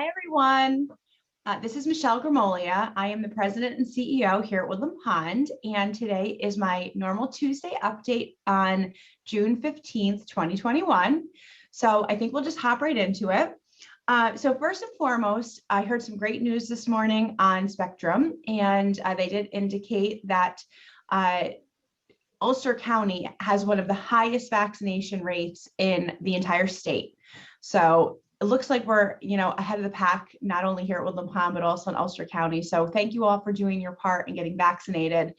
Hi, everyone. This is Michelle Gramolia. I am the president and CEO here at Woodland Pond, and today is my normal Tuesday update on June 15th, 2021. So I think we'll just hop right into it. So first and foremost, I heard some great news this morning on Spectrum, and they did indicate that Ulster County has one of the highest vaccination rates in the entire state. So it looks like we're, ahead of the pack, not only here at Woodland Pond, but also in Ulster County. So thank you all for doing your part and getting vaccinated.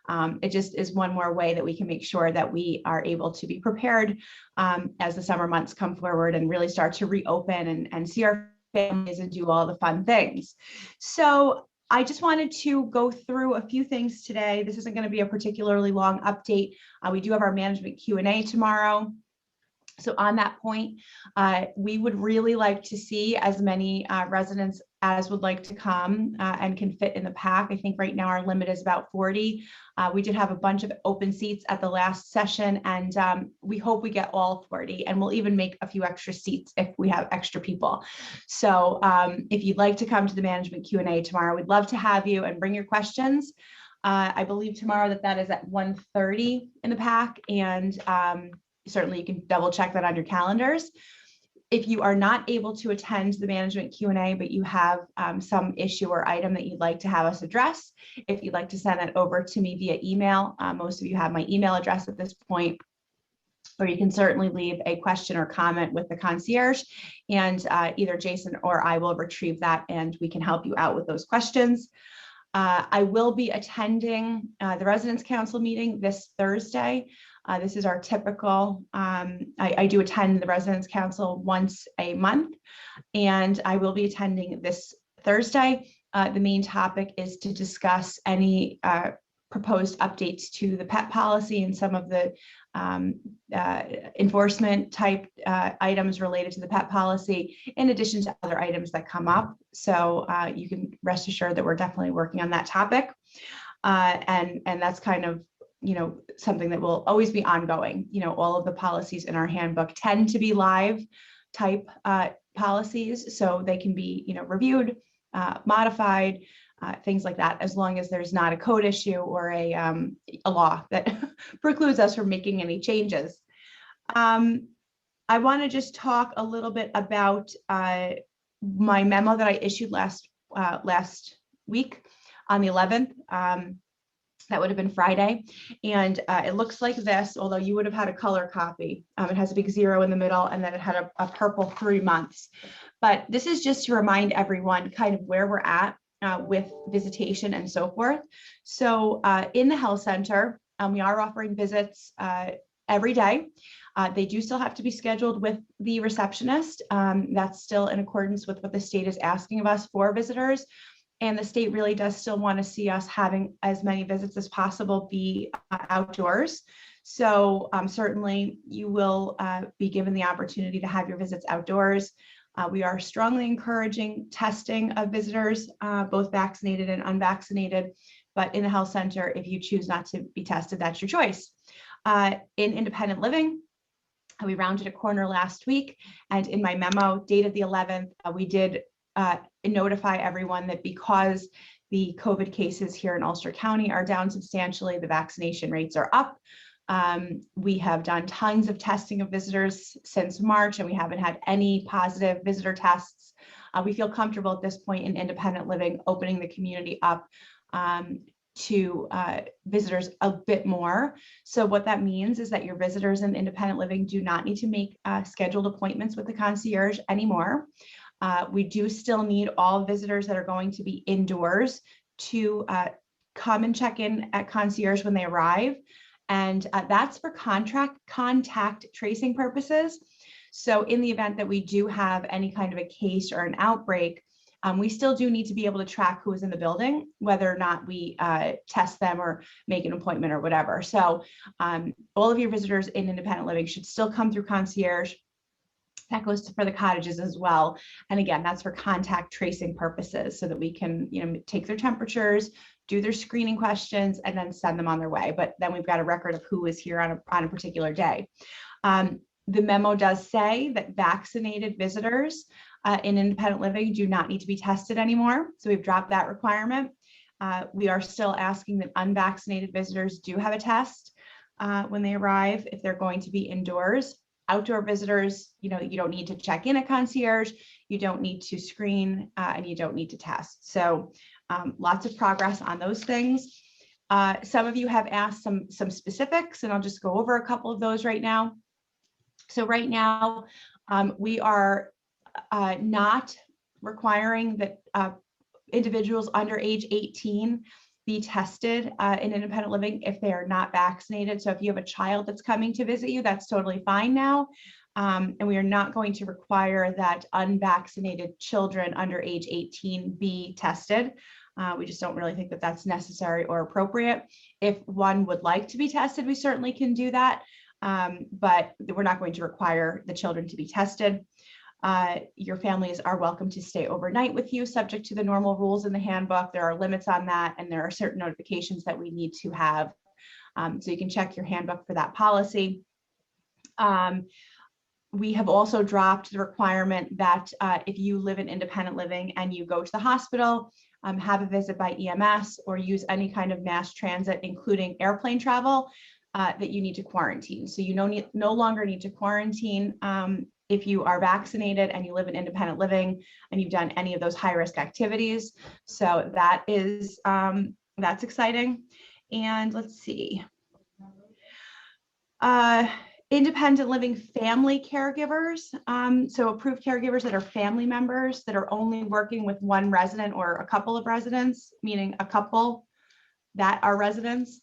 It just is one more way that we can make sure that we are able to be prepared as the summer months come forward and really start to reopen and see our families and do all the fun things. So I just wanted to go through a few things today. This isn't going to be a particularly long update. We do have our management Q&A tomorrow. So on that point, we would really like to see as many residents as would like to come and can fit in the pack. I think right now our limit is about 40. We did have a bunch of open seats at the last session, and we hope we get all 40, and we'll even make a few extra seats if we have extra people. So if you'd like to come to the management Q&A tomorrow, we'd love to have you and bring your questions. I believe tomorrow that is at 1:30 in the pack, and certainly you can double check that on your calendars. If you are not able to attend the management Q&A, but you have some issue or item that you'd like to have us address, if you'd like to send that over to me via email, most of you have my email address at this point, or you can certainly leave a question or comment with the concierge, and either Jason or I will retrieve that and we can help you out with those questions. I will be attending the Residents Council meeting this Thursday. This is our typical, I do attend the Residents Council once a month, and I will be attending this Thursday. The main topic is to discuss any proposed updates to the pet policy and some of the enforcement type items related to the pet policy, in addition to other items that come up. So you can rest assured that we're definitely working on that topic. And that's kind of something that will always be ongoing. All of the policies in our handbook tend to be live type policies, so they can be reviewed, modified, things like that, as long as there's not a code issue or a law that precludes us from making any changes. I want to just talk a little bit about my memo that I issued last week on the 11th. That would have been Friday. And it looks like this, although you would have had a color copy. It has a big 0 in the middle, and then it had a purple 3 months. But this is just to remind everyone kind of where we're at with visitation and so forth. So in the health center, we are offering visits every day. They do still have to be scheduled with the receptionist. That's still in accordance with what the state is asking of us for visitors. And the state really does still want to see us having as many visits as possible be outdoors. So certainly you will be given the opportunity to have your visits outdoors. We are strongly encouraging testing of visitors, both vaccinated and unvaccinated. But in the health center, if you choose not to be tested, that's your choice. In independent living, we rounded a corner last week. And in my memo dated the 11th, we did notify everyone that because the COVID cases here in Ulster County are down substantially, the vaccination rates are up. We have done tons of testing of visitors since March, and we haven't had any positive visitor tests. We feel comfortable at this point in independent living opening the community up to visitors a bit more. So what that means is that your visitors in independent living do not need to make scheduled appointments with the concierge anymore. We do still need all visitors that are going to be indoors to come and check in at concierge when they arrive. And that's for contact tracing purposes. So in the event that we do have any kind of a case or an outbreak, we still do need to be able to track who is in the building, whether or not we test them or make an appointment or whatever. So all of your visitors in independent living should still come through concierge. That goes for the cottages as well. And again, that's for contact tracing purposes so that we can, take their temperatures, do their screening questions, and then send them on their way. But then we've got a record of who is here on a particular day. The memo does say that vaccinated visitors in independent living do not need to be tested anymore. So we've dropped that requirement. We are still asking that unvaccinated visitors do have a test when they arrive if they're going to be indoors. Outdoor visitors, you don't need to check in at concierge, you don't need to screen, and you don't need to test. So lots of progress on those things. Some of you have asked some specifics, and I'll just go over a couple of those right now. So right now, we are not requiring that individuals under age 18 be tested in independent living if they are not vaccinated. So if you have a child that's coming to visit you, that's totally fine now. And we are not going to require that unvaccinated children under age 18 be tested. We just don't really think that that's necessary or appropriate. If one would like to be tested, we certainly can do that. But we're not going to require the children to be tested. Your families are welcome to stay overnight with you, subject to the normal rules in the handbook. There are limits on that, and there are certain notifications that we need to have. So you can check your handbook for that policy. We have also dropped the requirement that if you live in independent living and you go to the hospital, have a visit by EMS, or use any kind of mass transit, including airplane travel, that you need to quarantine. So you no longer need to quarantine if you are vaccinated and you live in independent living and you've done any of those high-risk activities. So that is, that's exciting. And let's see. Independent living family caregivers. So approved caregivers that are family members that are only working with one resident or a couple of residents, meaning a couple that are residents,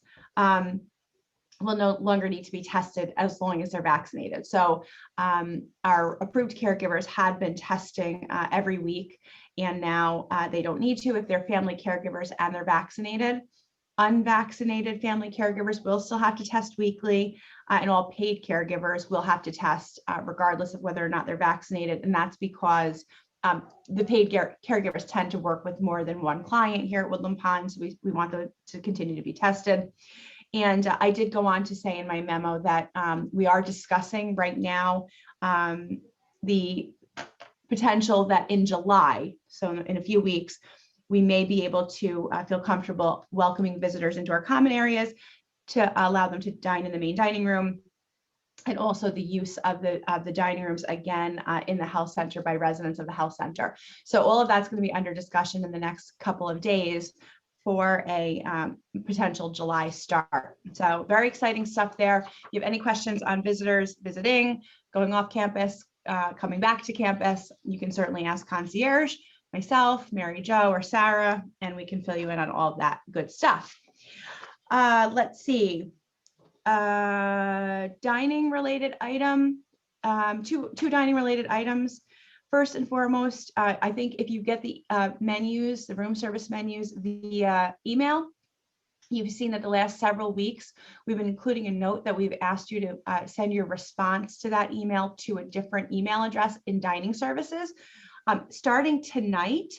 will no longer need to be tested as long as they're vaccinated. So our approved caregivers had been testing every week, and now they don't need to if they're family caregivers and they're vaccinated. Unvaccinated family caregivers will still have to test weekly, and all paid caregivers will have to test regardless of whether or not they're vaccinated. And that's because the paid caregivers tend to work with more than one client here at Woodland Pond, so we want them to continue to be tested. And I did go on to say in my memo that we are discussing right now the potential that in July, so in a few weeks, we may be able to feel comfortable welcoming visitors into our common areas to allow them to dine in the main dining room, and also the use of the dining rooms again in the health center by residents of the health center. So all of that's going to be under discussion in the next couple of days for a potential July start. So very exciting stuff there. If you have any questions on visitors visiting, going off campus, coming back to campus, you can certainly ask concierge, myself, Mary Jo, or Sarah, and we can fill you in on all of that good stuff. Let's see. Dining related item, two dining related items. First and foremost, I think if you get the menus, the room service menus via email, you've seen that the last several weeks, we've been including a note that we've asked you to send your response to that email to a different email address in dining services. Starting tonight,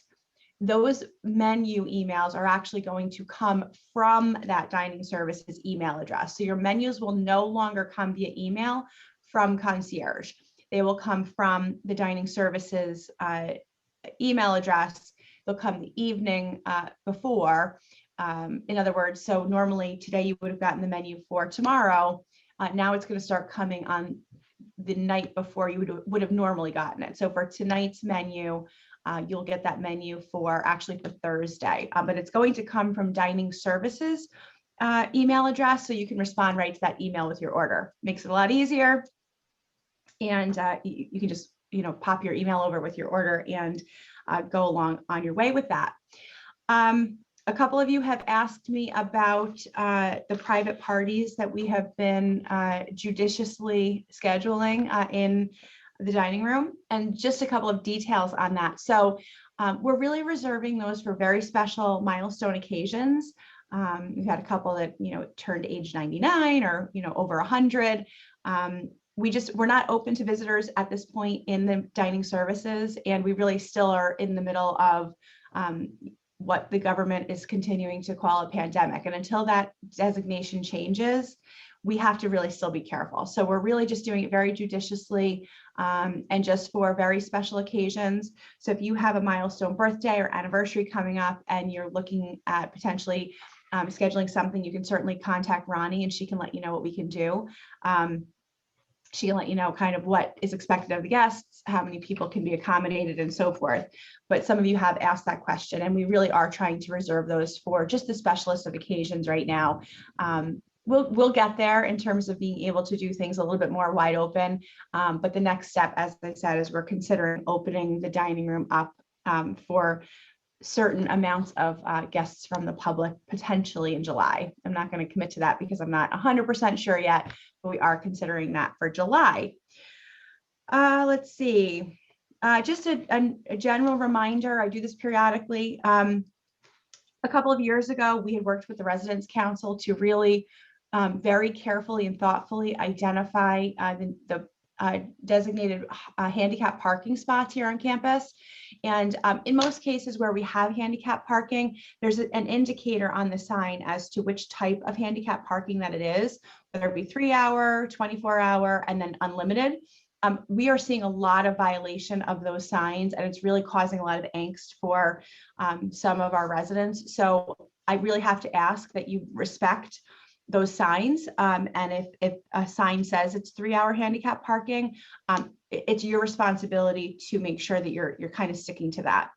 those menu emails are actually going to come from that dining services email address. So your menus will no longer come via email from concierge. They will come from the dining services email address. They'll come the evening before. In other words, so normally today you would have gotten the menu for tomorrow. Now it's going to start coming on the night before you would have normally gotten it. So for tonight's menu, you'll get that menu for Thursday, but it's going to come from dining services email address. So you can respond right to that email with your order. Makes it a lot easier. And you can just, pop your email over with your order and go along on your way with that. A couple of you have asked me about the private parties that we have been judiciously scheduling in the dining room, and just a couple of details on that. So we're really reserving those for very special milestone occasions. We've had a couple that, turned age 99 or, over 100. We're not open to visitors at this point in the dining services, and we really still are in the middle of what the government is continuing to call a pandemic. And until that designation changes, we have to really still be careful. So we're really just doing it very judiciously and just for very special occasions. So if you have a milestone birthday or anniversary coming up and you're looking at potentially scheduling something, you can certainly contact Ronnie and she can let you know what we can do. She can let you know kind of what is expected of the guests, how many people can be accommodated and so forth. But some of you have asked that question and we really are trying to reserve those for just the specialist of occasions right now. We'll get there in terms of being able to do things a little bit more wide open. But the next step, as I said, is we're considering opening the dining room up for certain amounts of guests from the public potentially in July. I'm not going to commit to that because I'm not 100% sure yet, but we are considering that for July. Let's see. Just a general reminder, I do this periodically. A couple of years ago, we had worked with the Residents Council to really very carefully and thoughtfully identify the designated handicap parking spots here on campus. And in most cases where we have handicap parking, there's an indicator on the sign as to which type of handicap parking that it is, whether it be 3-hour, 24-hour, and then unlimited. We are seeing a lot of violation of those signs, and it's really causing a lot of angst for some of our residents. So I really have to ask that you respect those signs. And if a sign says it's 3-hour handicap parking, it's your responsibility to make sure that you're kind of sticking to that.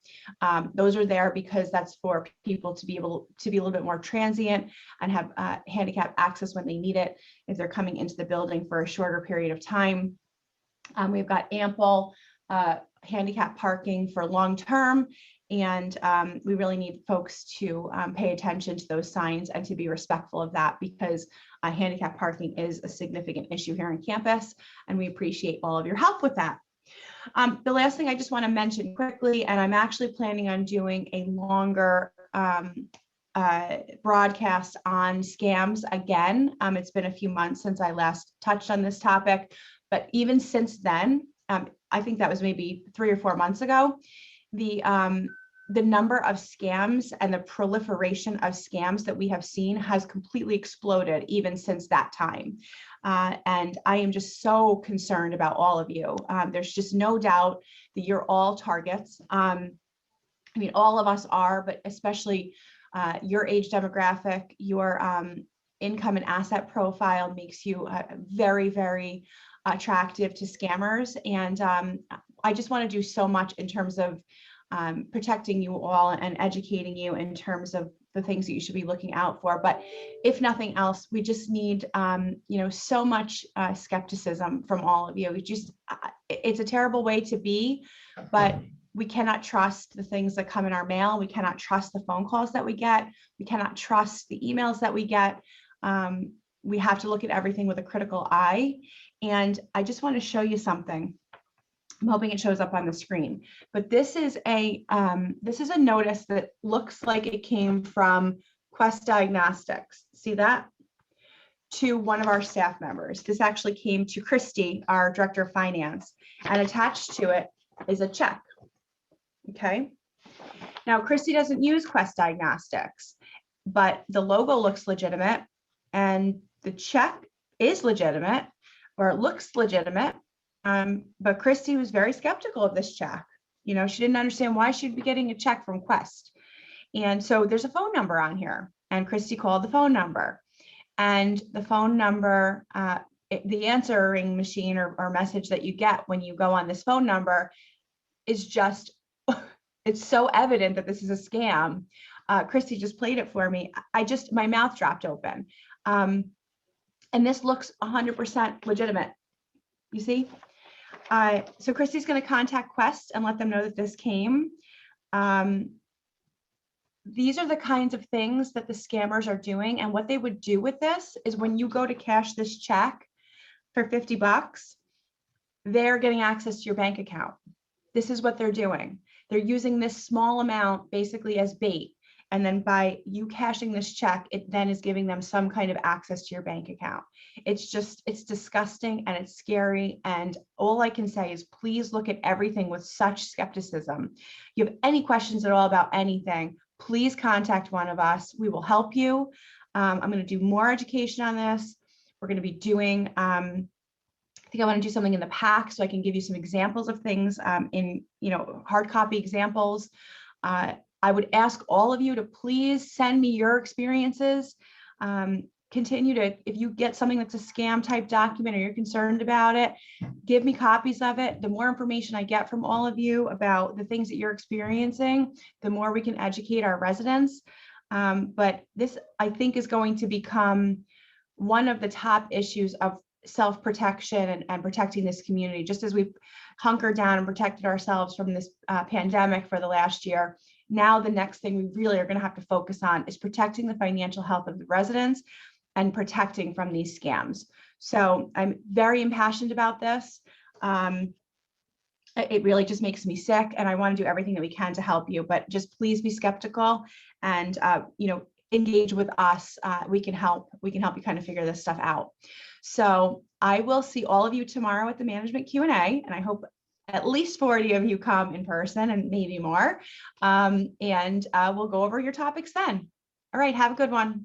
Those are there because that's for people to be able to be a little bit more transient and have handicap access when they need it, if they're coming into the building for a shorter period of time. We've got ample handicap parking for long-term, and we really need folks to pay attention to those signs and to be respectful of that, because handicap parking is a significant issue here on campus, and we appreciate all of your help with that. The last thing I just want to mention quickly, and I'm actually planning on doing a longer broadcast on scams again. It's been a few months since I last touched on this topic, but even since then, I think that was maybe 3 or 4 months ago, the number of scams and the proliferation of scams that we have seen has completely exploded even since that time. And I am just so concerned about all of you. There's just no doubt that you're all targets. I mean, all of us are, but especially your age demographic, your income and asset profile makes you very, very attractive to scammers. And I just want to do so much in terms of protecting you all and educating you in terms of the things that you should be looking out for. But if nothing else, we just need, so much skepticism from all of you. It's a terrible way to be, but we cannot trust the things that come in our mail. We cannot trust the phone calls that we get. We cannot trust the emails that we get. We have to look at everything with a critical eye. And I just want to show you something. I'm hoping it shows up on the screen, but this is a notice that looks like it came from Quest Diagnostics. See that? To one of our staff members. This actually came to Christy, our director of finance, and attached to it is a check. Okay. Now, Christy doesn't use Quest Diagnostics, but the logo looks legitimate and the check is legitimate, or it looks legitimate. But Christy was very skeptical of this check. She didn't understand why she'd be getting a check from Quest. And so there's a phone number on here, and Christy called the phone number, and the phone number, the answering machine or message that you get when you go on this phone number is just, it's so evident that this is a scam. Christy just played it for me. My mouth dropped open. And this looks 100% legitimate. You see? So Christy's going to contact Quest and let them know that this came. These are the kinds of things that the scammers are doing. And what they would do with this is when you go to cash this check for $50, they're getting access to your bank account. This is what they're doing. They're using this small amount basically as bait. And then by you cashing this check, it then is giving them some kind of access to your bank account. It's disgusting and it's scary. And all I can say is please look at everything with such skepticism. If you have any questions at all about anything, please contact one of us. We will help you. I'm going to do more education on this. We're going to be doing, I think I want to do something in the pack so I can give you some examples of things in, hard copy examples. I would ask all of you to please send me your experiences. Continue to, if you get something that's a scam type document or you're concerned about it, give me copies of it. The more information I get from all of you about the things that you're experiencing, the more we can educate our residents. But this, I think, is going to become one of the top issues of self-protection and protecting this community. Just as we've hunkered down and protected ourselves from this pandemic for the last year, now the next thing we really are going to have to focus on is protecting the financial health of the residents and protecting from these scams. So I'm very impassioned about this. It really just makes me sick, and I want to do everything that we can to help you, but just please be skeptical and, engage with us. We can help you kind of figure this stuff out. So I will see all of you tomorrow at the management Q&A, and I hope at least 40 of you come in person and maybe more. We'll go over your topics then. All right, have a good one.